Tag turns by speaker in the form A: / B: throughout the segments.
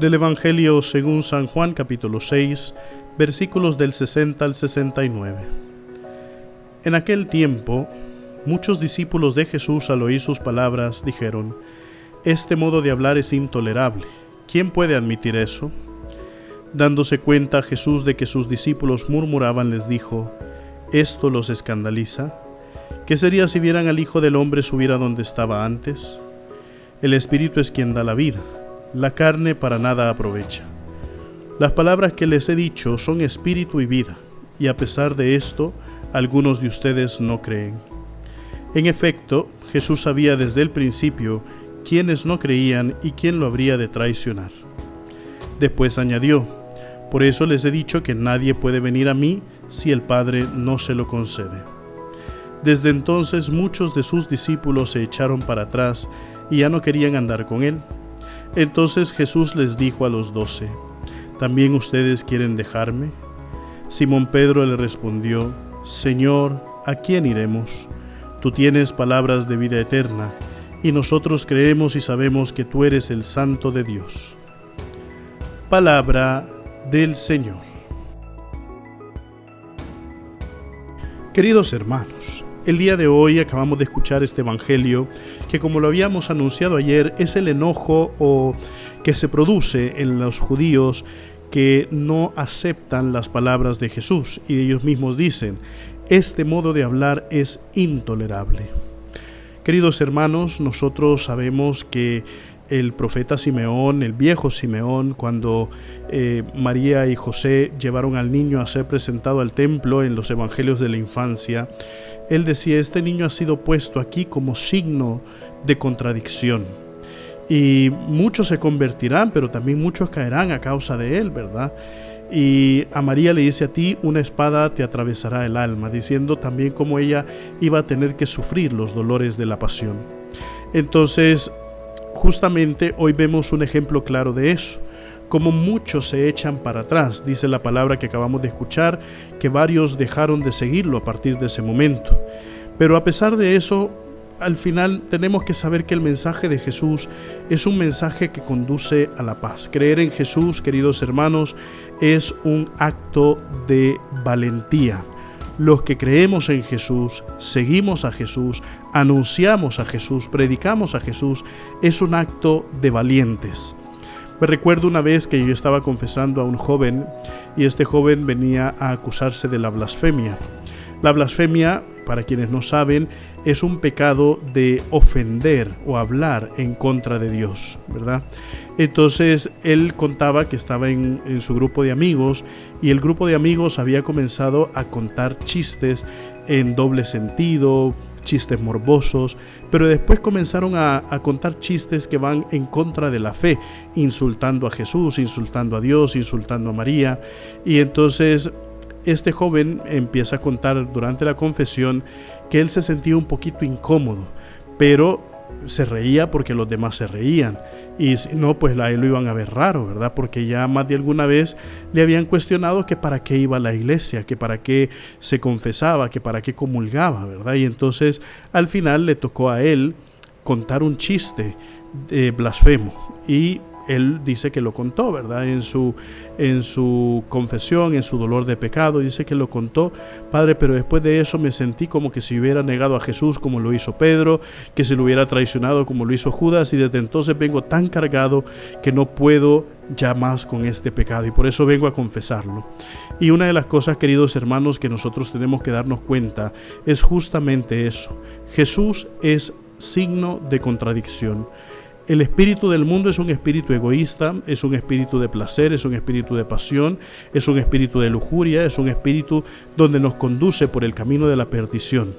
A: Del Evangelio según San Juan, capítulo 6, versículos del 60 al 69. En aquel tiempo, muchos discípulos de Jesús, al oír sus palabras, dijeron: «Este modo de hablar es intolerable. ¿Quién puede admitir eso?». Dándose cuenta Jesús de que sus discípulos murmuraban, les dijo: «¿Esto los escandaliza? ¿Qué sería si vieran al Hijo del Hombre subir a donde estaba antes? El Espíritu es quien da la vida, la carne para nada aprovecha. Las palabras que les he dicho son espíritu y vida, y a pesar de esto, algunos de ustedes no creen». En efecto, Jesús sabía desde el principio quiénes no creían y quién lo habría de traicionar. Después añadió: «Por eso les he dicho que nadie puede venir a mí si el Padre no se lo concede». Desde entonces muchos de sus discípulos se echaron para atrás y ya no querían andar con él. Entonces Jesús les dijo a los 12: «¿También ustedes quieren dejarme?». Simón Pedro le respondió: «Señor, ¿a quién iremos? Tú tienes palabras de vida eterna, y nosotros creemos y sabemos que tú eres el Santo de Dios». Palabra del Señor. Queridos hermanos, el día de hoy acabamos de escuchar este evangelio que, como lo habíamos anunciado ayer, es el enojo que se produce en los judíos que no aceptan las palabras de Jesús, y ellos mismos dicen: «Este modo de hablar es intolerable». Queridos hermanos, nosotros sabemos que el profeta Simeón, el viejo Simeón, cuando María y José llevaron al niño a ser presentado al templo en los evangelios de la infancia, él decía: «Este niño ha sido puesto aquí como signo de contradicción, y muchos se convertirán, pero también muchos caerán a causa de él», ¿verdad? Y a María le dice: «A ti una espada te atravesará el alma», diciendo también cómo ella iba a tener que sufrir los dolores de la pasión. Entonces, justamente hoy vemos un ejemplo claro de eso, como muchos se echan para atrás. Dice la palabra que acabamos de escuchar que varios dejaron de seguirlo a partir de ese momento. Pero a pesar de eso, al final tenemos que saber que el mensaje de Jesús es un mensaje que conduce a la paz. Creer en Jesús, queridos hermanos, es un acto de valentía. Los que creemos en Jesús, seguimos a Jesús, anunciamos a Jesús, predicamos a Jesús, es un acto de valientes. Me recuerdo una vez que yo estaba confesando a un joven, y este joven venía a acusarse de la blasfemia. La blasfemia, para quienes no saben, es un pecado de ofender o hablar en contra de Dios, ¿verdad? Entonces él contaba que estaba en su grupo de amigos, y el grupo de amigos había comenzado a contar chistes en doble sentido, chistes morbosos, pero después comenzaron a contar chistes que van en contra de la fe, insultando a Jesús, insultando a Dios, insultando a María. Y entonces este joven empieza a contar durante la confesión que él se sentía un poquito incómodo, pero se reía porque los demás se reían, y si no, pues a él lo iban a ver raro, ¿verdad? Porque ya más de alguna vez le habían cuestionado que para qué iba a la iglesia, que para qué se confesaba, que para qué comulgaba, ¿verdad? Y entonces al final le tocó a él contar un chiste blasfemo, y él dice que lo contó, ¿verdad? En su confesión, en su dolor de pecado, dice que lo contó: «Padre, pero después de eso me sentí como que si hubiera negado a Jesús como lo hizo Pedro, que se lo hubiera traicionado como lo hizo Judas, y desde entonces vengo tan cargado que no puedo ya más con este pecado, y por eso vengo a confesarlo». Y una de las cosas, queridos hermanos, que nosotros tenemos que darnos cuenta es justamente eso: Jesús es signo de contradicción. El espíritu del mundo es un espíritu egoísta, es un espíritu de placer, es un espíritu de pasión, es un espíritu de lujuria, es un espíritu donde nos conduce por el camino de la perdición.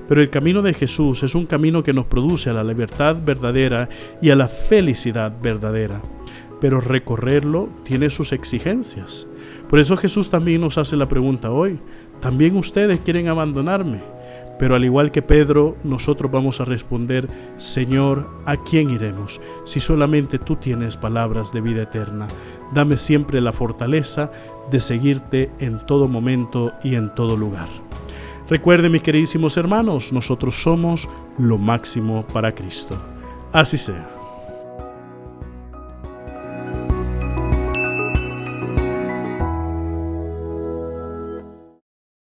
A: Pero el camino de Jesús es un camino que nos produce a la libertad verdadera y a la felicidad verdadera. Pero recorrerlo tiene sus exigencias. Por eso Jesús también nos hace la pregunta hoy: ¿también ustedes quieren abandonarme? Pero al igual que Pedro, nosotros vamos a responder: «Señor, ¿a quién iremos? Si solamente tú tienes palabras de vida eterna. Dame siempre la fortaleza de seguirte en todo momento y en todo lugar». Recuerden, mis queridísimos hermanos, nosotros somos lo máximo para Cristo. Así sea.